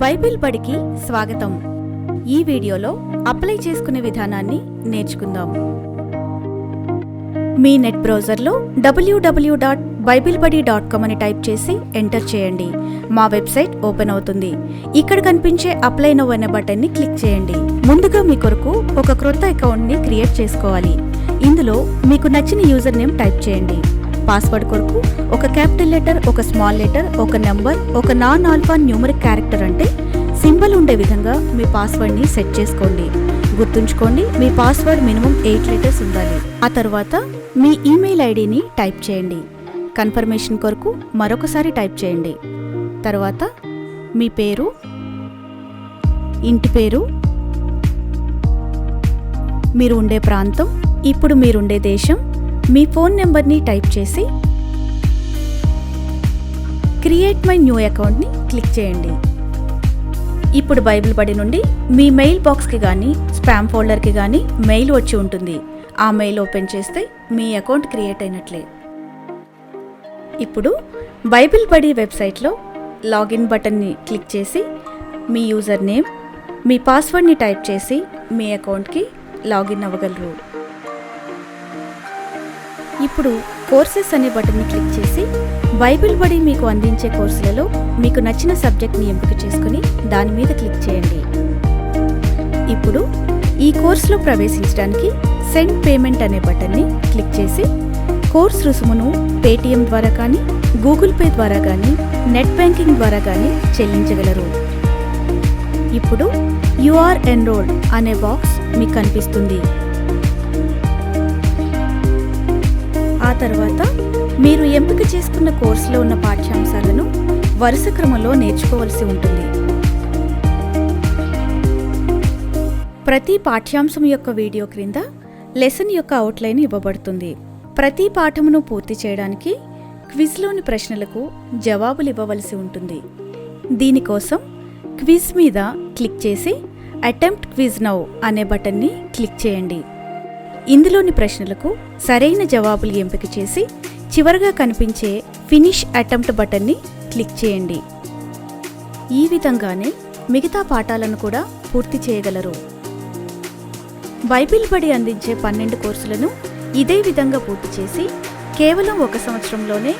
Bible బడికి స్వాగతం. ఈ వీడియోలో అప్లై చేసుకునే విధానాన్ని నేర్చుకుందాం. మీ నెట్ బ్రౌజర్లో www.biblebuddy.com అని టైప్ చేసి ఎంటర్ చేయండి. మా వెబ్సైట్ ఓపెన్ అవుతుంది. ఇక్కడ కనిపించే అప్లై నౌ అనే బటన్ని క్లిక్ చేయండి. ముందుగా మీ కొరకు ఒక క్రొత్త అకౌంట్ని క్రియేట్ చేసుకోవాలి. ఇందులో మీకు నచ్చిన యూజర్ నేమ్ టైప్ చేయండి. పాస్వర్డ్ కొరకు ఒక క్యాపిటల్ లెటర్, ఒక స్మాల్ లెటర్, ఒక నెంబర్, ఒక నాన్ ఆల్ఫా న్యూమరిక్ క్యారెక్టర్ అంటే సింబల్ ఉండే విధంగా మీ పాస్వర్డ్ని సెట్ చేసుకోండి. గుర్తుంచుకోండి, మీ పాస్వర్డ్ మినిమం 8 లెటర్స్ ఉండాలి. ఆ తర్వాత మీ ఈమెయిల్ ఐడిని టైప్ చేయండి. కన్ఫర్మేషన్ కొరకు మరొకసారి టైప్ చేయండి. తర్వాత మీ పేరు, ఇంటి పేరు, మీరు ఉండే ప్రాంతం, ఇప్పుడు మీరుండే దేశం, మీ ఫోన్ నెంబర్ని టైప్ చేసి క్రియేట్ మై న్యూ అకౌంట్ని క్లిక్ చేయండి. ఇప్పుడు బైబిల్ బడి నుండి మీ మెయిల్ బాక్స్కి కానీ స్పామ్ ఫోల్డర్కి కానీ మెయిల్ వచ్చి ఉంటుంది. ఆ మెయిల్ ఓపెన్ చేస్తే మీ అకౌంట్ క్రియేట్ అయినట్లే. ఇప్పుడు బైబిల్ బడి వెబ్సైట్లో లాగిన్ బటన్ని క్లిక్ చేసి మీ యూజర్ నేమ్, మీ పాస్వర్డ్ని టైప్ చేసి మీ అకౌంట్కి లాగిన్ అవ్వగలరు. ఇప్పుడు కోర్సెస్ అనే బటన్ని క్లిక్ చేసి బైబిల్ బడి మీకు అందించే కోర్సులలో మీకు నచ్చిన సబ్జెక్ట్ని ఎంపిక చేసుకుని దాని మీద క్లిక్ చేయండి. ఇప్పుడు ఈ కోర్సులో ప్రవేశించడానికి సెండ్ పేమెంట్ అనే బటన్ని క్లిక్ చేసి కోర్స్ రుసుమును పేటిఎం ద్వారా కానీ, గూగుల్ పే ద్వారా కానీ, నెట్ బ్యాంకింగ్ ద్వారా కానీ చెల్లించగలరు. ఇప్పుడు యు ఆర్ ఎన్రోల్డ్ అనే బాక్స్ మీకు కనిపిస్తుంది. ఆ తర్వాత మీరు ఎంపిక చేసుకున్న కోర్సులో ఉన్న పాఠ్యాంశాలను వరుస క్రమంలో నేర్చుకోవలసి ఉంటుంది. ప్రతి పాఠ్యాంశం యొక్క వీడియో క్రింద లెసన్ యొక్క అవుట్లైన్ ఇవ్వబడుతుంది. ప్రతి పాఠమును పూర్తి చేయడానికి క్విజ్లోని ప్రశ్నలకు జవాబులు ఇవ్వవలసి ఉంటుంది. దీనికోసం క్విజ్ మీద క్లిక్ చేసి అటెంప్ట్ క్విజ్ నౌ అనే బటన్ని క్లిక్ చేయండి. ఇందులోని ప్రశ్నలకు సరైన జవాబులు ఎంపిక చేసి చివరగా కనిపించే ఫినిష్ అటెంప్ట్ బటన్ని క్లిక్ చేయండి. ఈ విధంగానే మిగతా పాఠాలను కూడా పూర్తి చేయగలరు. బైబిల్ బడి అందించే 12 కోర్సులను ఇదే విధంగా పూర్తి చేసి కేవలం 1 సంవత్సరంలోనే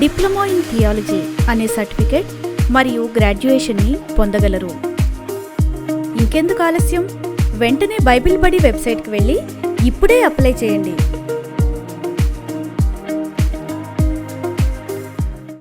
డిప్లొమా ఇన్ థియాలజీ అనే సర్టిఫికేట్ మరియు గ్రాడ్యుయేషన్ని పొందగలరు. ఇంకెందుకు ఆలస్యం, వెంటనే బైబిల్ బడి వెబ్సైట్కి వెళ్ళి ఇప్పుడే అప్లై చేయండి.